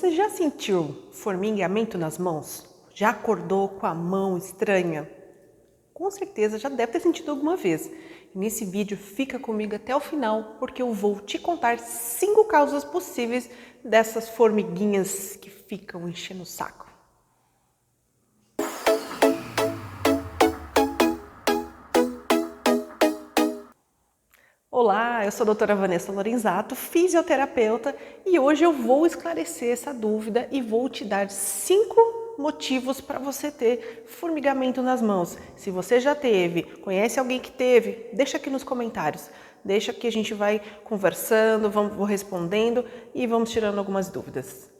Você já sentiu formigamento nas mãos? Já acordou com a mão estranha? Com certeza já deve ter sentido alguma vez. Nesse vídeo fica comigo até o final, porque eu vou te contar 5 causas possíveis dessas formiguinhas que ficam enchendo o saco. Olá, eu sou a doutora Vanessa Lorenzato, fisioterapeuta, e hoje eu vou esclarecer essa dúvida e vou te dar 5 motivos para você ter formigamento nas mãos. Se você já teve, conhece alguém que teve, deixa aqui nos comentários. Deixa que a gente vai conversando, vou respondendo e vamos tirando algumas dúvidas.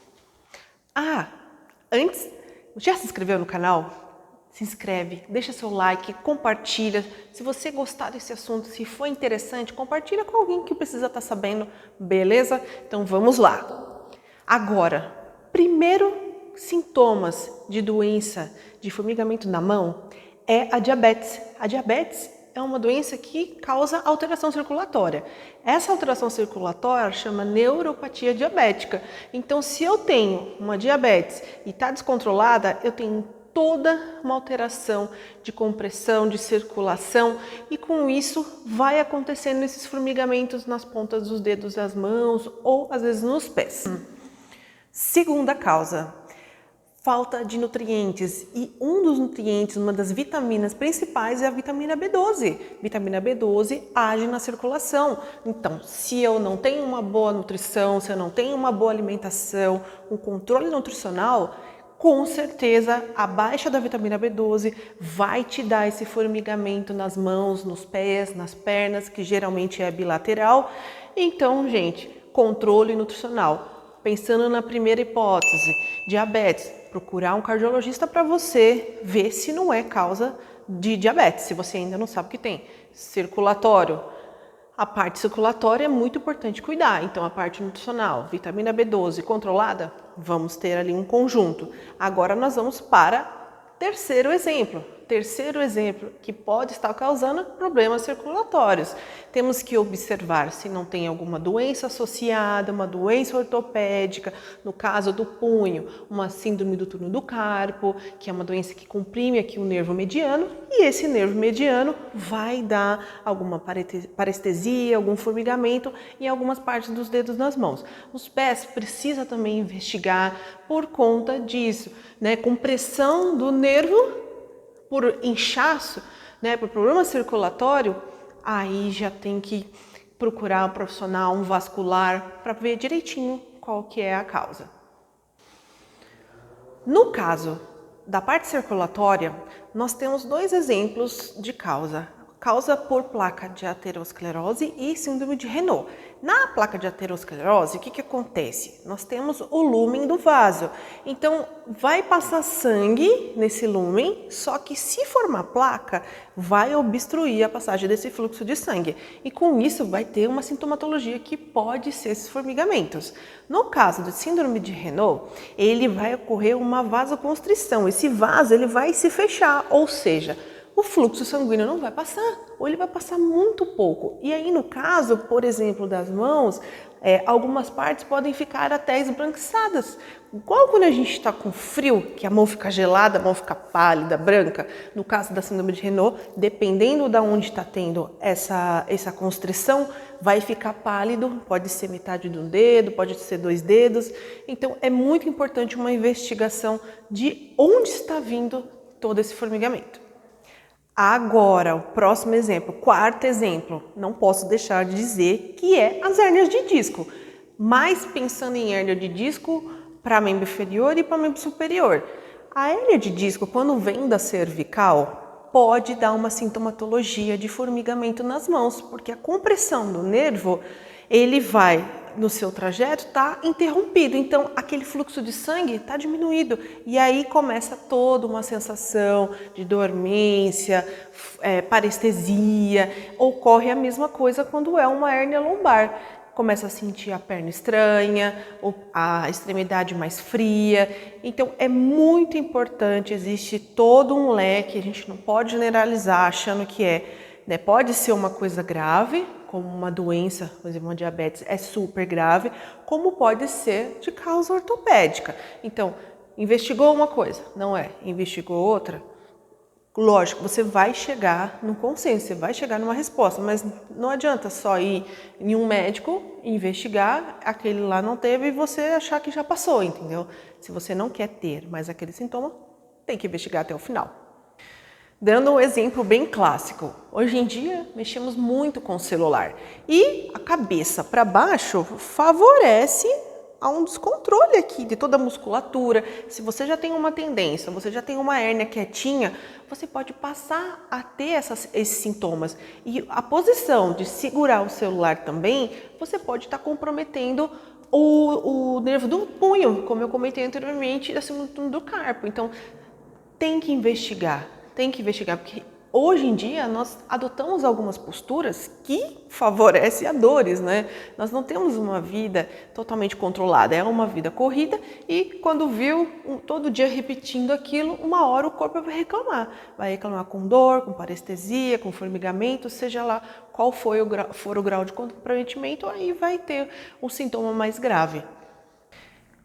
Antes, já se inscreveu no canal? Se inscreve, deixa seu like, compartilha. Se você gostar desse assunto, se for interessante, compartilha com alguém que precisa estar sabendo, beleza? Então vamos lá. Agora, primeiro sintomas de doença de formigamento na mão é a diabetes. A diabetes é uma doença que causa alteração circulatória. Essa alteração circulatória chama neuropatia diabética. Então, se eu tenho uma diabetes e está descontrolada, eu tenho toda uma alteração de compressão, de circulação, e com isso vai acontecendo esses formigamentos nas pontas dos dedos das mãos ou às vezes nos pés. Segunda causa, falta de nutrientes, e um dos nutrientes, uma das vitaminas principais é a vitamina B12. Vitamina B12 age na circulação. Então, se eu não tenho uma boa nutrição, se eu não tenho uma boa alimentação, um controle nutricional, com certeza a baixa da vitamina B12 vai te dar esse formigamento nas mãos, nos pés, nas pernas, que geralmente é bilateral. Então, gente, controle nutricional. Pensando na primeira hipótese, diabetes, procurar um cardiologista para você ver se não é causa de diabetes, se você ainda não sabe o que tem. Circulatório. A parte circulatória é muito importante cuidar, então a parte nutricional, vitamina B12 controlada, vamos ter ali um conjunto. Agora nós vamos para terceiro exemplo que pode estar causando problemas circulatórios. Temos que observar se não tem alguma doença associada, uma doença ortopédica, no caso do punho, uma síndrome do túnel do carpo, que é uma doença que comprime aqui o nervo mediano, e esse nervo mediano vai dar alguma parestesia, algum formigamento em algumas partes dos dedos nas mãos. Os pés precisa também investigar por conta disso, né? Compressão do nervo por inchaço, né, por problema circulatório, aí já tem que procurar um profissional, um vascular, para ver direitinho qual que é a causa. No caso da parte circulatória, nós temos 2 exemplos de causa. Causa por placa de aterosclerose e síndrome de Renault. Na placa de aterosclerose, o que acontece? Nós temos o lúmen do vaso. Então, vai passar sangue nesse lúmen, só que se formar placa, vai obstruir a passagem desse fluxo de sangue. E com isso, vai ter uma sintomatologia que pode ser esses formigamentos. No caso de síndrome de Renault, ele vai ocorrer uma vasoconstrição. Esse vaso ele vai se fechar, ou seja, o fluxo sanguíneo não vai passar, ou ele vai passar muito pouco. E aí, no caso, por exemplo, das mãos, algumas partes podem ficar até esbranquiçadas. Igual quando a gente está com frio, que a mão fica gelada, a mão fica pálida, branca. No caso da síndrome de Renault, dependendo de onde está tendo essa constrição, vai ficar pálido, pode ser metade de um dedo, pode ser 2 dedos. Então, é muito importante uma investigação de onde está vindo todo esse formigamento. Agora, o próximo exemplo, quarto exemplo, não posso deixar de dizer que é as hérnias de disco. Mas pensando em hérnia de disco para membro inferior e para membro superior. A hérnia de disco, quando vem da cervical, pode dar uma sintomatologia de formigamento nas mãos, porque a compressão do nervo, ele vai no seu trajeto, está interrompido, então aquele fluxo de sangue está diminuído, e aí começa toda uma sensação de dormência, parestesia. Ocorre a mesma coisa quando é uma hérnia lombar. Começa a sentir a perna estranha, ou a extremidade mais fria. Então é muito importante, existe todo um leque, a gente não pode generalizar achando que pode ser uma coisa grave, como uma doença, por exemplo, uma diabetes é super grave, como pode ser de causa ortopédica. Então, investigou uma coisa, não é, investigou outra, lógico, você vai chegar no consenso, você vai chegar numa resposta, mas não adianta só ir em um médico, investigar, aquele lá não teve e você achar que já passou, entendeu? Se você não quer ter mais aquele sintoma, tem que investigar até o final. Dando um exemplo bem clássico, hoje em dia mexemos muito com o celular e a cabeça para baixo favorece a um descontrole aqui de toda a musculatura. Se você já tem uma tendência, você já tem uma hérnia quietinha, você pode passar a ter esses sintomas. E a posição de segurar o celular também, você pode estar comprometendo o nervo do punho, como eu comentei anteriormente, acima do carpo. Então, tem que investigar, porque hoje em dia nós adotamos algumas posturas que favorecem a dores, né? Nós não temos uma vida totalmente controlada, é uma vida corrida e quando viu, todo dia repetindo aquilo, uma hora o corpo vai reclamar com dor, com parestesia, com formigamento, seja lá qual for o grau de comprometimento, aí vai ter um sintoma mais grave.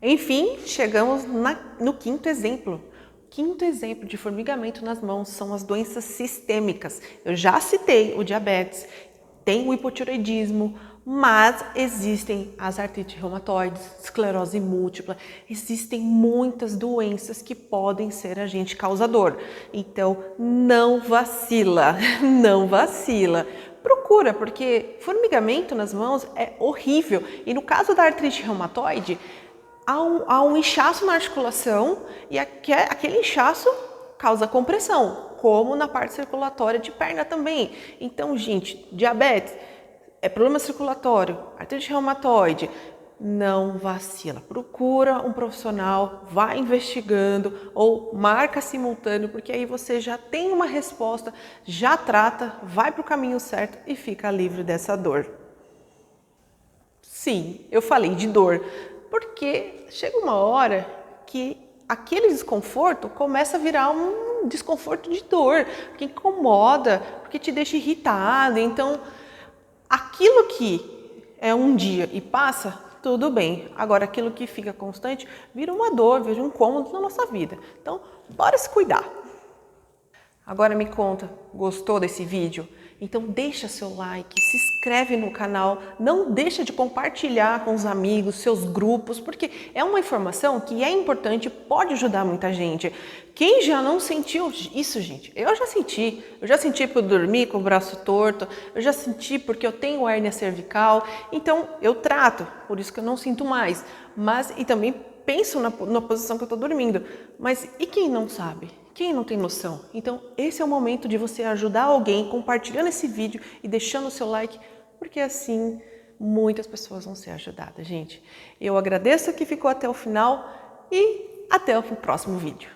Enfim, chegamos no quinto exemplo. Quinto exemplo de formigamento nas mãos são as doenças sistêmicas. Eu já citei o diabetes, tem o hipotireoidismo, mas existem as artrites reumatoides, esclerose múltipla, existem muitas doenças que podem ser agente causador. Então, não vacila, não vacila. Procura, porque formigamento nas mãos é horrível. E no caso da artrite reumatoide, há um inchaço na articulação e aquele inchaço causa compressão, como na parte circulatória de perna também. Então, gente, diabetes, problema circulatório, artrite reumatoide, não vacila. Procura um profissional, vai investigando ou marca simultâneo, porque aí você já tem uma resposta, já trata, vai para o caminho certo e fica livre dessa dor. Sim, eu falei de dor, porque chega uma hora que aquele desconforto começa a virar um desconforto de dor, que incomoda, porque te deixa irritado. Então, aquilo que é um dia e passa, tudo bem. Agora, aquilo que fica constante vira uma dor, vira um incômodo na nossa vida. Então, bora se cuidar. Agora me conta, gostou desse vídeo? Então deixa seu like, se inscreve no canal, não deixa de compartilhar com os amigos, seus grupos, porque é uma informação que é importante, pode ajudar muita gente. Quem já não sentiu isso, gente? Eu já senti por dormir com o braço torto, eu já senti porque eu tenho hérnia cervical, então eu trato, por isso que eu não sinto mais, e também penso na posição que eu estou dormindo, mas e quem não sabe? Quem não tem noção? Então, esse é o momento de você ajudar alguém compartilhando esse vídeo e deixando o seu like, porque assim muitas pessoas vão ser ajudadas, gente. Eu agradeço que ficou até o final e até o próximo vídeo.